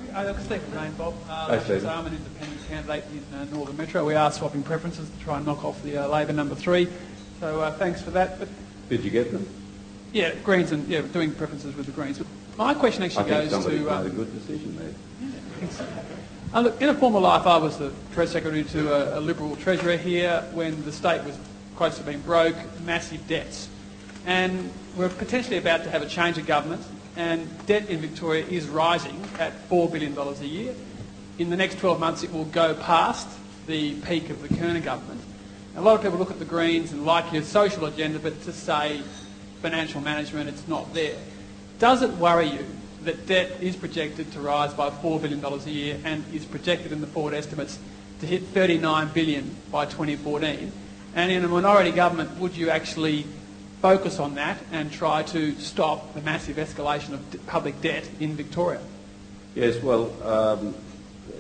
Stephen Main, Bob. Hi, Stephen. I'm an independent candidate in Northern Metro. We are swapping preferences to try and knock off the Labor number 3. So thanks for that. But did you get them? yeah, Greens and doing preferences with the Greens. But my question actually goes to. I think somebody made a good decision there. Look, in a former life, I was the Treasury Secretary to a Liberal Treasurer here when the state was close to being broke, massive debts. And we're potentially about to have a change of government, and debt in Victoria is rising at $4 billion a year. In the next 12 months, it will go past the peak of the Kerner government. A lot of people look at the Greens and like your social agenda, but to say financial management, it's not there. Does it worry you that debt is projected to rise by $4 billion a year and is projected in the forward estimates to hit $39 billion by 2014? And in a minority government, would you actually focus on that and try to stop the massive escalation of public debt in Victoria? Yes, well,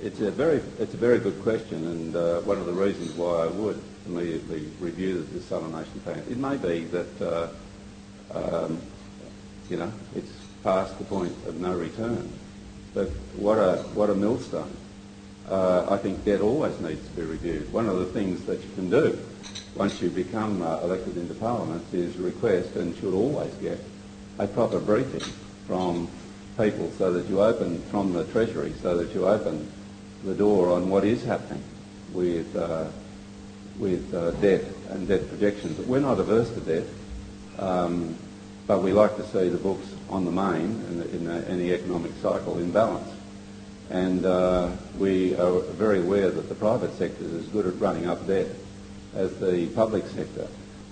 it's a very good question, and one of the reasons why I would immediately review the Southern Nation plan. It may be that it's past the point of no return, but what a millstone. I think debt always needs to be reviewed. One of the things that you can do once you become elected into Parliament is request, and should always get, a proper briefing from people so that you open, from the Treasury, so that you open the door on what is happening with debt and debt projections. We're not averse to debt, but we like to see the books on the main in any economic cycle in balance. And we are very aware that the private sector is as good at running up debt as the public sector.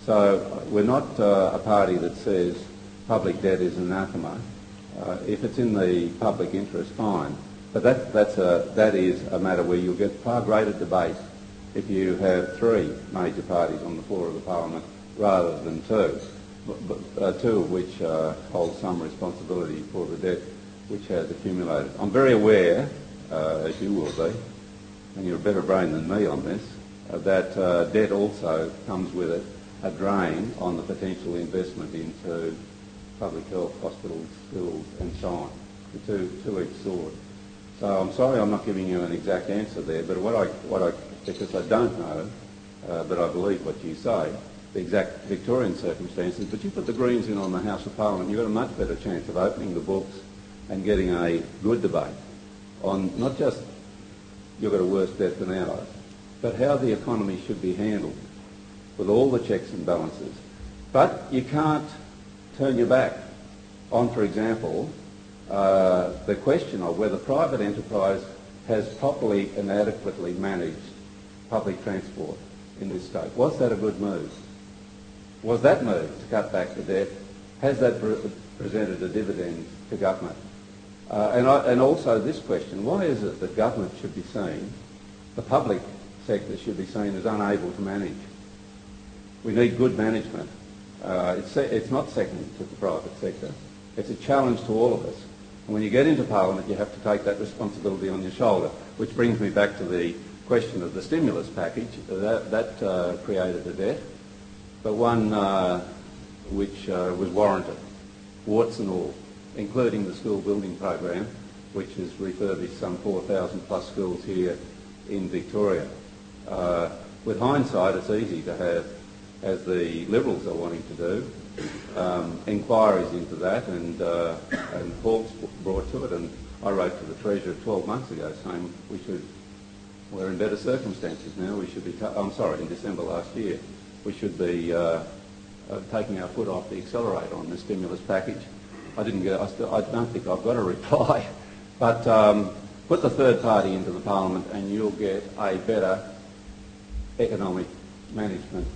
So we're not a party that says public debt is anathema. If it's in the public interest, fine. But that is a matter where you'll get far greater debate if you have 3 major parties on the floor of the Parliament rather than 2, but 2 of which hold some responsibility for the debt which has accumulated. I'm very aware, as you will be, and you're a better brain than me on this, that debt also comes with it a drain on the potential investment into public health, hospitals, schools and so on, the two-edged sword. So I'm sorry I'm not giving you an exact answer there, but because I don't know, but I believe what you say, the exact Victorian circumstances, but you put the Greens in on the House of Parliament, you've got a much better chance of opening the books and getting a good debate on not just you've got a worse debt than ours, but how the economy should be handled with all the checks and balances. But you can't turn your back on, for example, the question of whether private enterprise has properly and adequately managed public transport in this state. Was that a good move? Was that move to cut back the debt? Has that presented a dividend to government? And also this question, why is it that government should be seen, the public sector should be seen as unable to manage? We need good management. It's not second to the private sector. It's a challenge to all of us. And when you get into Parliament, you have to take that responsibility on your shoulder, which brings me back to the question of the stimulus package. That created a debt, but one which was warranted, warts and all, including the school building program, which has refurbished some 4,000 plus schools here in Victoria. With hindsight, it's easy to have, as the Liberals are wanting to do, inquiries into that and thoughts brought to it. And I wrote to the Treasurer 12 months ago saying we're in better circumstances now. We should be, in December last year, we should be taking our foot off the accelerator on the stimulus package. I don't think I've got a reply, but put the third party into the Parliament and you'll get a better economic management